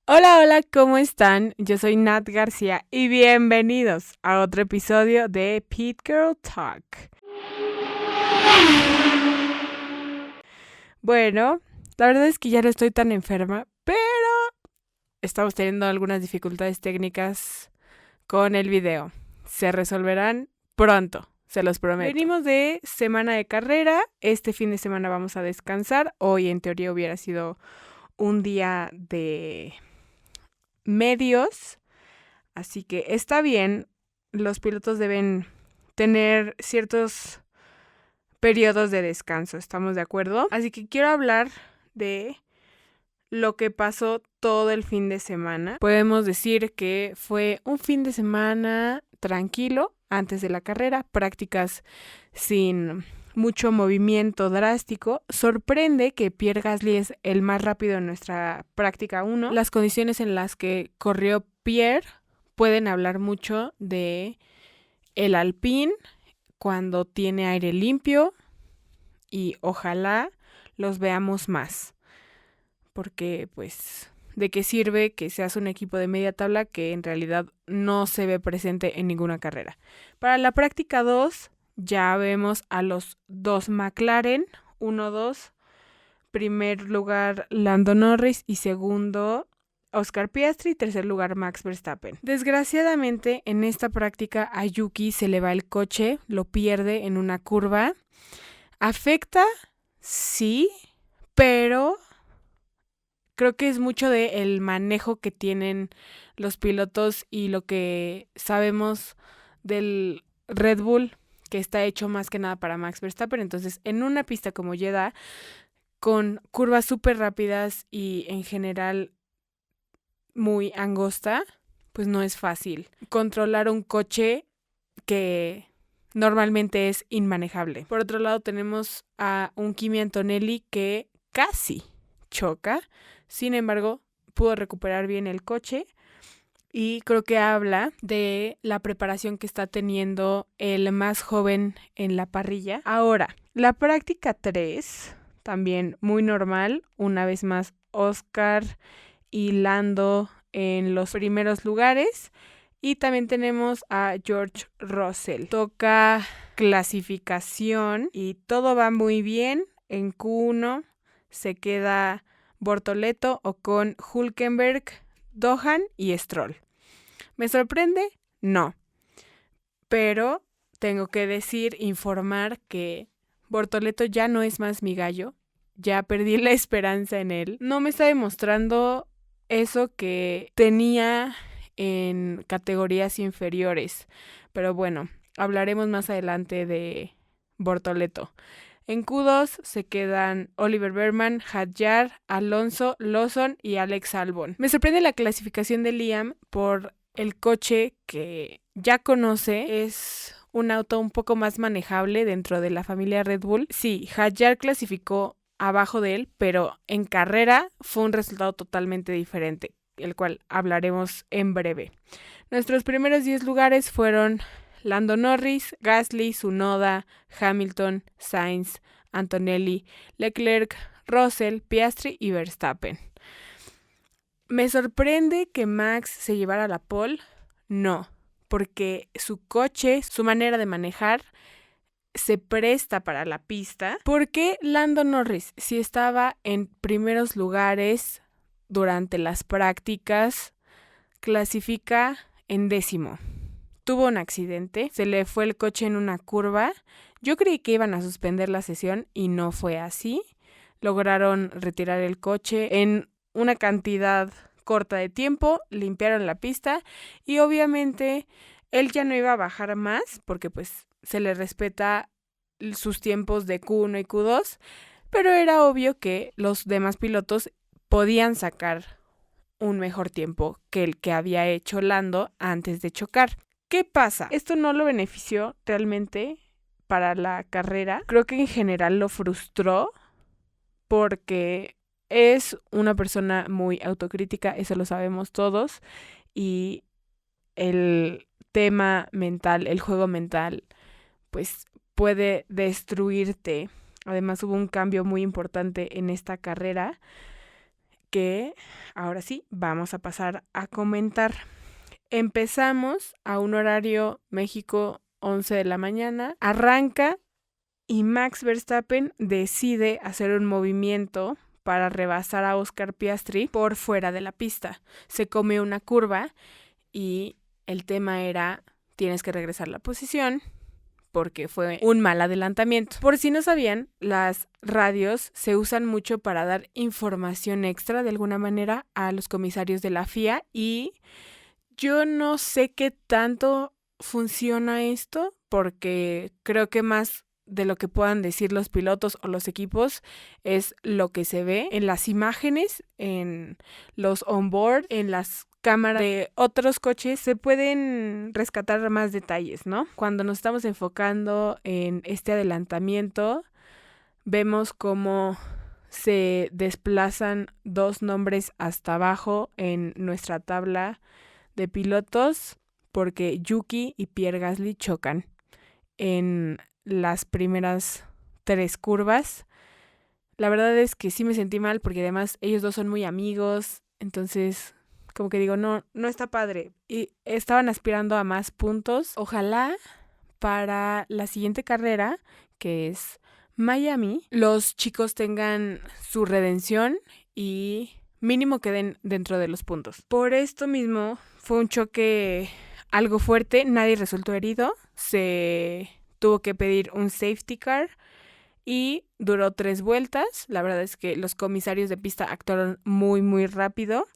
Hola, hola, ¿cómo están? Yo soy Nat García y bienvenidos a otro episodio de Pit Girl Talk. Bueno, la verdad es que ya no estoy tan enferma, pero estamos teniendo algunas dificultades técnicas con el video. Se resolverán pronto, se los prometo. Venimos de semana de carrera, este fin de semana vamos a descansar. Hoy en teoría hubiera sido un día de medios, así que está bien. Los pilotos deben tener ciertos periodos de descanso, ¿estamos de acuerdo? Así que quiero hablar de lo que pasó todo el fin de semana. Podemos decir que fue un fin de semana tranquilo antes de la carrera, prácticas sin mucho movimiento drástico. Sorprende que Pierre Gasly es el más rápido en nuestra práctica 1. Las condiciones en las que corrió Pierre pueden hablar mucho de el Alpine cuando tiene aire limpio y ojalá los veamos más. Porque pues, ¿de qué sirve que seas un equipo de media tabla que en realidad no se ve presente en ninguna carrera? Para la práctica 2 ya vemos a los dos McLaren, 1-2, primer lugar Lando Norris y segundo Oscar Piastri, tercer lugar Max Verstappen. Desgraciadamente en esta práctica a Yuki se le va el coche, lo pierde en una curva. ¿Afecta? Sí, pero creo que es mucho del manejo que tienen los pilotos y lo que sabemos del Red Bull, que está hecho más que nada para Max Verstappen. Entonces, en una pista como Jeddah, con curvas súper rápidas y en general muy angosta, pues no es fácil controlar un coche que normalmente es inmanejable. Por otro lado, tenemos a un Kimi Antonelli que casi choca. Sin embargo, pudo recuperar bien el coche y creo que habla de la preparación que está teniendo el más joven en la parrilla. Ahora, la práctica 3, también muy normal. Una vez más, Oscar y Lando en los primeros lugares. Y también tenemos a George Russell. Toca clasificación y todo va muy bien. En Q1 se queda Bortoleto, Ocon, Hülkenberg, Dohan y Stroll. ¿Me sorprende? No. Pero tengo que informar que Bortoleto ya no es más mi gallo. Ya perdí la esperanza en él. No me está demostrando eso que tenía en categorías inferiores. Pero bueno, hablaremos más adelante de Bortoleto. En Q2 se quedan Oliver Berman, Hadjar, Alonso, Lawson y Alex Albon. Me sorprende la clasificación de Liam por el coche que ya conoce. Es un auto un poco más manejable dentro de la familia Red Bull. Sí, Hadjar clasificó abajo de él, pero en carrera fue un resultado totalmente diferente, el cual hablaremos en breve. Nuestros primeros 10 lugares fueron Lando Norris, Gasly, Tsunoda, Hamilton, Sainz, Antonelli, Leclerc, Russell, Piastri y Verstappen. ¿Me sorprende que Max se llevara la pole? No, porque su coche, su manera de manejar se presta para la pista. ¿Por qué Lando Norris, si estaba en primeros lugares durante las prácticas, clasifica en 10º? Tuvo un accidente, se le fue el coche en una curva. Yo creí que iban a suspender la sesión y no fue así. Lograron retirar el coche en una cantidad corta de tiempo, limpiaron la pista y obviamente él ya no iba a bajar más porque pues se le respeta sus tiempos de Q1 y Q2, pero era obvio que los demás pilotos podían sacar un mejor tiempo que el que había hecho Lando antes de chocar. ¿Qué pasa? Esto no lo benefició realmente para la carrera. Creo que en general lo frustró porque es una persona muy autocrítica, eso lo sabemos todos, y el tema mental, el juego mental, pues puede destruirte. Además hubo un cambio muy importante en esta carrera que ahora sí vamos a pasar a comentar. Empezamos a un horario México 11 de la mañana, arranca y Max Verstappen decide hacer un movimiento para rebasar a Oscar Piastri por fuera de la pista. Se come una curva y el tema era, tienes que regresar la posición porque fue un mal adelantamiento. Por si no sabían, las radios se usan mucho para dar información extra de alguna manera a los comisarios de la FIA y yo no sé qué tanto funciona esto porque creo que más de lo que puedan decir los pilotos o los equipos es lo que se ve en las imágenes, en los onboard, en las cámaras de otros coches. Se pueden rescatar más detalles, ¿no? Cuando nos estamos enfocando en este adelantamiento, vemos cómo se desplazan 2 nombres hasta abajo en nuestra tabla de pilotos porque Yuki y Pierre Gasly chocan en las primeras 3 curvas. La verdad es que sí me sentí mal porque además ellos dos son muy amigos, entonces como que digo, no está padre. Y estaban aspirando a más puntos. Ojalá para la siguiente carrera, que es Miami, los chicos tengan su redención y mínimo queden dentro de los puntos. Por esto mismo fue un choque algo fuerte, nadie resultó herido, se tuvo que pedir un safety car y duró 3 vueltas. La verdad es que los comisarios de pista actuaron muy rápido.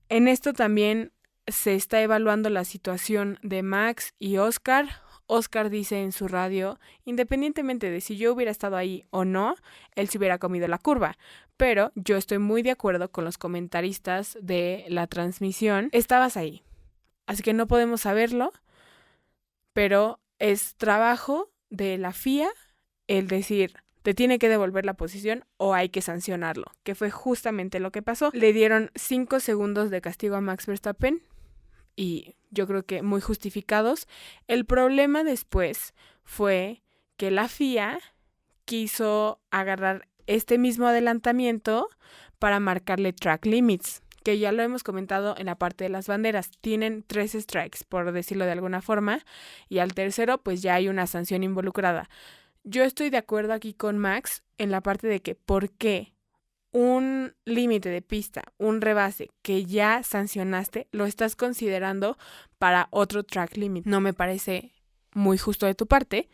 En esto también se está evaluando la situación de Max y Oscar. Oscar dice en su radio, independientemente de si yo hubiera estado ahí o no, él se hubiera comido la curva. Pero yo estoy muy de acuerdo con los comentaristas de la transmisión. Estabas ahí, así que no podemos saberlo, pero es trabajo de la FIA el decir, te tiene que devolver la posición o hay que sancionarlo, que fue justamente lo que pasó. Le dieron 5 segundos de castigo a Max Verstappen y yo creo que muy justificados. El problema después fue que la FIA quiso agarrar este mismo adelantamiento para marcarle track limits, que ya lo hemos comentado en la parte de las banderas. Tienen 3 strikes, por decirlo de alguna forma, y al tercero pues ya hay una sanción involucrada. Yo estoy de acuerdo aquí con Max en la parte de que ¿por qué un límite de pista, un rebase que ya sancionaste, lo estás considerando para otro track limit? No me parece muy justo de tu parte.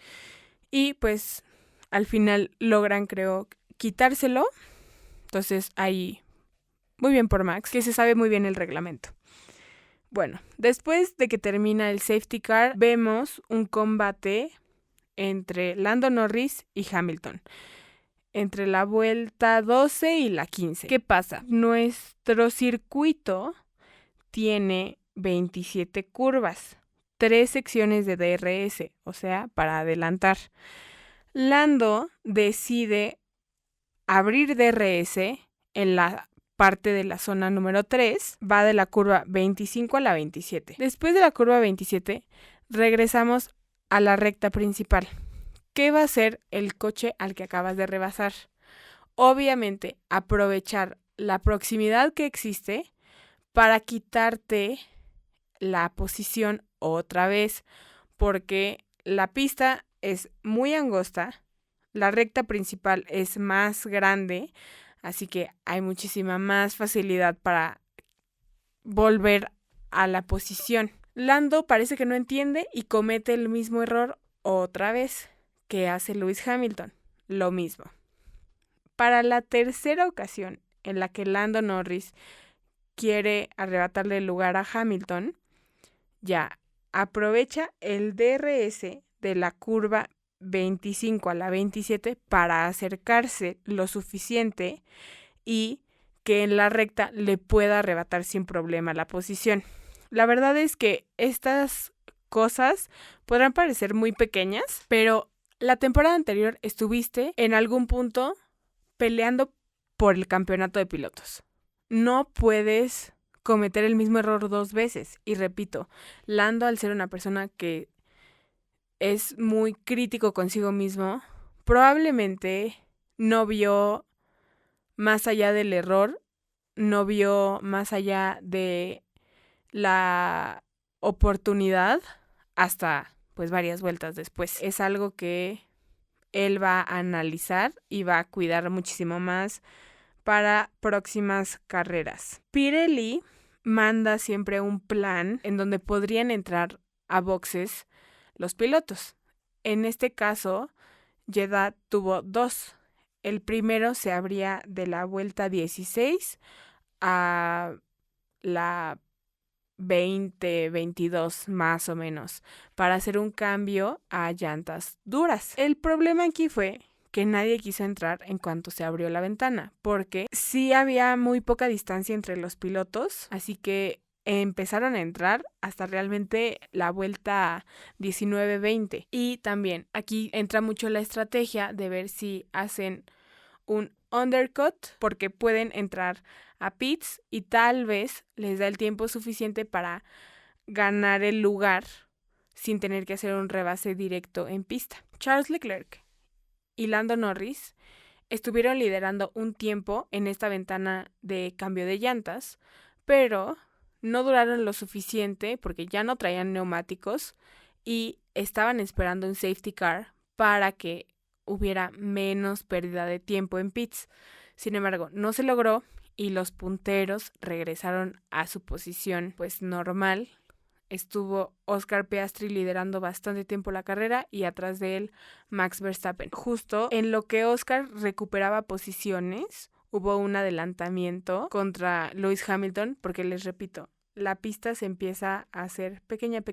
Y pues al final logran, creo, quitárselo. Entonces ahí, muy bien por Max, que se sabe muy bien el reglamento. Bueno, después de que termina el safety car, vemos un combate entre Lando Norris y Hamilton, entre la vuelta 12 y la 15. ¿Qué pasa? Nuestro circuito tiene 27 curvas, 3 secciones de DRS, o sea, para adelantar. Lando decide abrir DRS en la parte de la zona número 3, va de la curva 25 a la 27. Después de la curva 27, regresamos a la recta principal. ¿Qué va a hacer el coche al que acabas de rebasar? Obviamente, aprovechar la proximidad que existe para quitarte la posición otra vez, porque la pista es muy angosta, la recta principal es más grande, así que hay muchísima más facilidad para volver a la posición. Lando parece que no entiende y comete el mismo error otra vez que hace Lewis Hamilton. Lo mismo. Para la tercera ocasión en la que Lando Norris quiere arrebatarle el lugar a Hamilton, ya aprovecha el DRS de la curva 25 a la 27 para acercarse lo suficiente y que en la recta le pueda arrebatar sin problema la posición. La verdad es que estas cosas podrán parecer muy pequeñas, pero la temporada anterior estuviste en algún punto peleando por el campeonato de pilotos. No puedes cometer el mismo error 2 veces. Y repito, Lando, al ser una persona que es muy crítico consigo mismo, probablemente no vio más allá del error no vio más allá de la oportunidad hasta pues varias vueltas después. Es algo que él va a analizar y va a cuidar muchísimo más para próximas carreras. Pirelli manda siempre un plan en donde podrían entrar a boxes los pilotos. En este caso, Jeddah tuvo 2. El primero se abría de la vuelta 16 a la 20-22 más o menos, para hacer un cambio a llantas duras. El problema aquí fue que nadie quiso entrar en cuanto se abrió la ventana, porque sí había muy poca distancia entre los pilotos, así que empezaron a entrar hasta realmente la vuelta 19-20. Y también aquí entra mucho la estrategia de ver si hacen un undercut, porque pueden entrar a pits y tal vez les da el tiempo suficiente para ganar el lugar sin tener que hacer un rebase directo en pista. Charles Leclerc y Lando Norris estuvieron liderando un tiempo en esta ventana de cambio de llantas, pero no duraron lo suficiente porque ya no traían neumáticos y estaban esperando un safety car para que hubiera menos pérdida de tiempo en pits. Sin embargo, no se logró y los punteros regresaron a su posición pues normal. Estuvo Oscar Piastri liderando bastante tiempo la carrera y atrás de él Max Verstappen. Justo en lo que Oscar recuperaba posiciones, hubo un adelantamiento contra Lewis Hamilton, porque les repito, la pista se empieza a hacer pequeña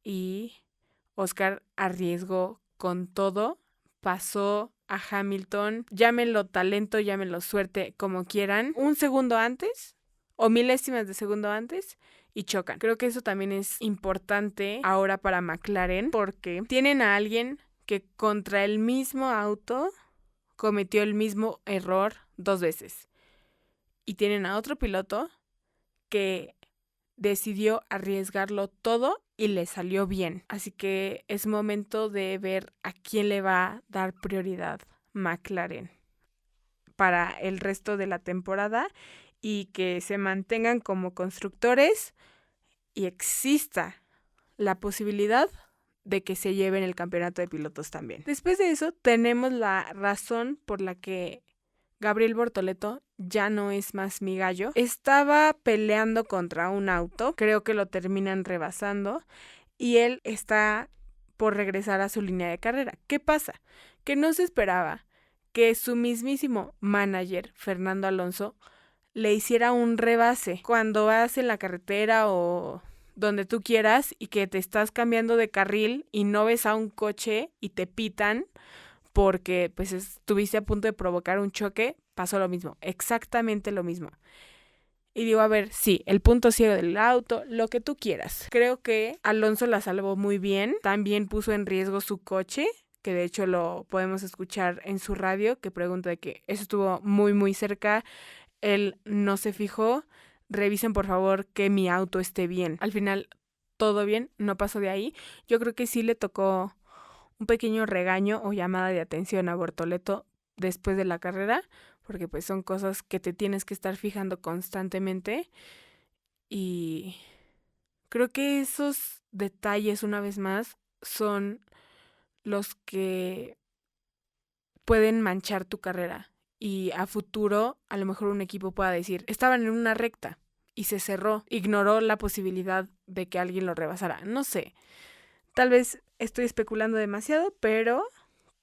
y Oscar arriesgó con todo, pasó a Hamilton, llámenlo talento, llámenlo suerte, como quieran, un segundo antes o milésimas de segundo antes y chocan. Creo que eso también es importante ahora para McLaren, porque tienen a alguien que contra el mismo auto cometió el mismo error 2 veces. Y tienen a otro piloto que decidió arriesgarlo todo y le salió bien. Así que es momento de ver a quién le va a dar prioridad McLaren para el resto de la temporada y que se mantengan como constructores y exista la posibilidad de que se lleven el campeonato de pilotos también. Después de eso, tenemos la razón por la que Gabriel Bortoleto ya no es más mi gallo. Estaba peleando contra un auto, creo que lo terminan rebasando y él está por regresar a su línea de carrera. ¿Qué pasa? Que no se esperaba que su mismísimo manager, Fernando Alonso, le hiciera un rebase cuando vas en la carretera o donde tú quieras y que te estás cambiando de carril y no ves a un coche y te pitan porque pues estuviste a punto de provocar un choque. Pasó lo mismo, exactamente lo mismo. Y digo, a ver, sí, el punto ciego del auto, lo que tú quieras. Creo que Alonso la salvó muy bien, también puso en riesgo su coche, que de hecho lo podemos escuchar en su radio, que pregunta de que eso estuvo muy cerca, él no se fijó, revisen por favor que mi auto esté bien. Al final, todo bien, no pasó de ahí. Yo creo que sí le tocó un pequeño regaño o llamada de atención a Bortoleto después de la carrera, porque pues son cosas que te tienes que estar fijando constantemente y creo que esos detalles, una vez más, son los que pueden manchar tu carrera y a futuro a lo mejor un equipo pueda decir, estaban en una recta y se cerró, ignoró la posibilidad de que alguien lo rebasara. No sé, tal vez estoy especulando demasiado, pero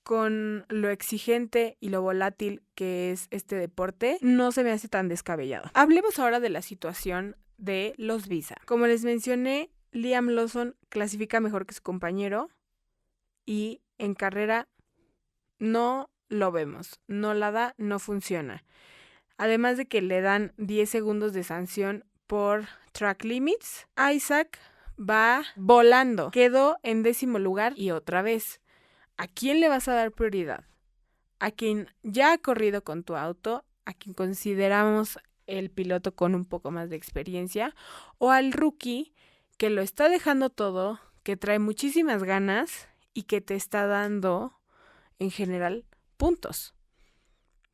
con lo exigente y lo volátil que es este deporte, no se me hace tan descabellado. Hablemos ahora de la situación de los visa. Como les mencioné, Liam Lawson clasifica mejor que su compañero y en carrera no lo vemos, no la da, no funciona. Además de que le dan 10 segundos de sanción por track limits, Isaac va volando, quedó en 10º lugar y otra vez. ¿A quién le vas a dar prioridad? ¿A quien ya ha corrido con tu auto? ¿A quien consideramos el piloto con un poco más de experiencia? ¿O al rookie que lo está dejando todo, que trae muchísimas ganas y que te está dando, en general, puntos?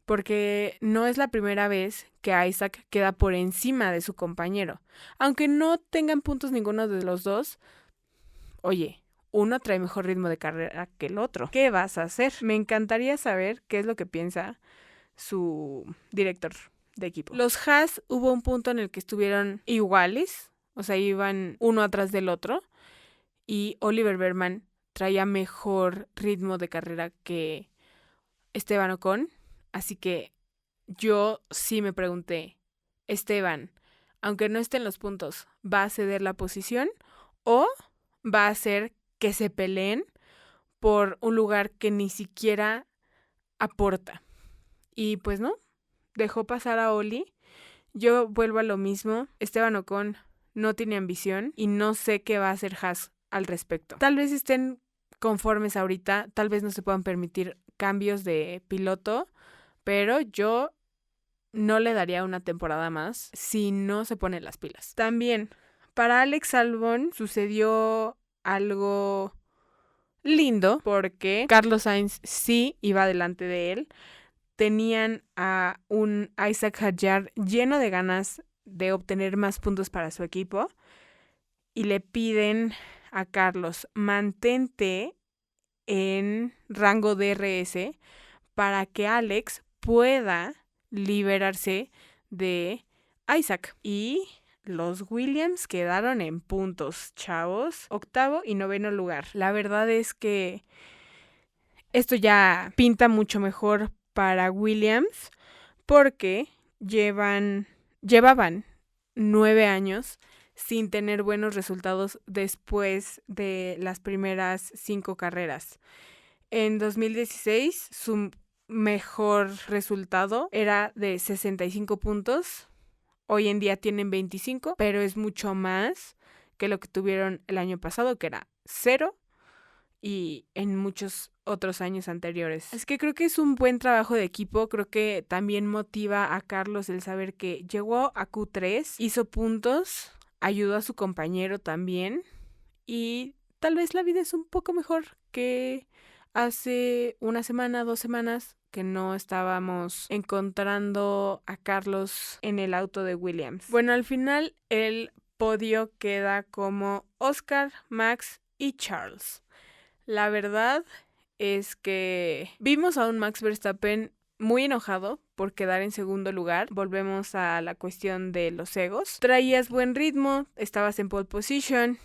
porque no es la primera vez que Isaac queda por encima de su compañero. Aunque no tengan puntos ninguno de los dos, oye, uno trae mejor ritmo de carrera que el otro. ¿Qué vas a hacer? Me encantaría saber qué es lo que piensa su director de equipo. Los Haas hubo un punto en el que estuvieron iguales, o sea, iban uno atrás del otro, y Oliver Bergman traía mejor ritmo de carrera que Esteban Ocon, así que yo sí me pregunté, Esteban, aunque no esté en los puntos, ¿va a ceder la posición o va a hacer que se peleen por un lugar que ni siquiera aporta? Y pues no, dejó pasar a Oli. Yo vuelvo a lo mismo, Esteban Ocon no tiene ambición y no sé qué va a hacer Haas al respecto. Tal vez estén conformes ahorita, tal vez no se puedan permitir cambios de piloto, pero yo no le daría una temporada más si no se pone las pilas. También, para Alex Albon sucedió algo lindo porque Carlos Sainz sí iba delante de él. Tenían a un Isaac Hadjar lleno de ganas de obtener más puntos para su equipo y le piden a Carlos, mantente en rango DRS para que Alex pueda liberarse de Isaac. Y los Williams quedaron en puntos, chavos. 8º y 9º lugar. La verdad es que esto ya pinta mucho mejor para Williams porque llevaban 9 años sin tener buenos resultados después de las primeras 5 carreras. En 2016, su mejor resultado era de 65 puntos. Hoy en día tienen 25, pero es mucho más que lo que tuvieron el año pasado, que era 0, y en muchos otros años anteriores. Es que creo que es un buen trabajo de equipo. Creo que también motiva a Carlos el saber que llegó a Q3, hizo puntos, ayudó a su compañero también, y tal vez la vida es un poco mejor que hace una semana, 2 semanas que no estábamos encontrando a Carlos en el auto de Williams. Bueno, al final el podio queda como Oscar, Max y Charles. La verdad es que vimos a un Max Verstappen muy enojado por quedar en segundo lugar. Volvemos a la cuestión de los egos. Traías buen ritmo, estabas en pole position,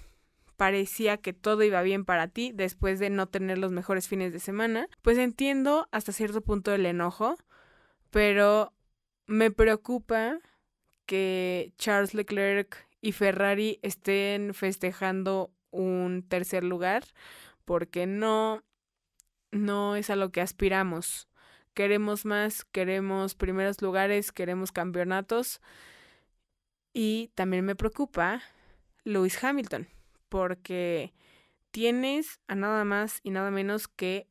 parecía que todo iba bien para ti después de no tener los mejores fines de semana. Pues entiendo hasta cierto punto el enojo, pero me preocupa que Charles Leclerc y Ferrari estén festejando un tercer lugar, porque no es a lo que aspiramos. Queremos más, queremos primeros lugares, queremos campeonatos. Y también me preocupa Lewis Hamilton, porque tienes a nada más y nada menos que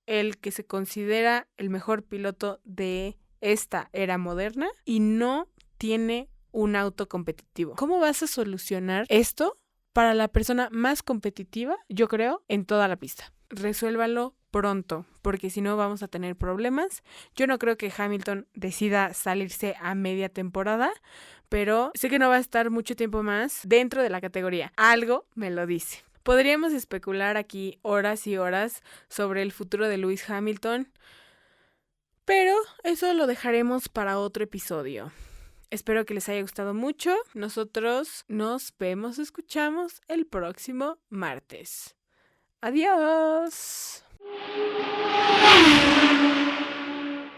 el que se considera el mejor piloto de esta era moderna y no tiene un auto competitivo. ¿Cómo vas a solucionar esto para la persona más competitiva, yo creo, en toda la pista? Resuélvalo pronto, porque si no vamos a tener problemas. Yo no creo que Hamilton decida salirse a media temporada, pero sé que no va a estar mucho tiempo más dentro de la categoría. Algo me lo dice. Podríamos especular aquí horas y horas sobre el futuro de Lewis Hamilton, pero eso lo dejaremos para otro episodio. Espero que les haya gustado mucho. Nosotros nos vemos, escuchamos el próximo martes. Adiós.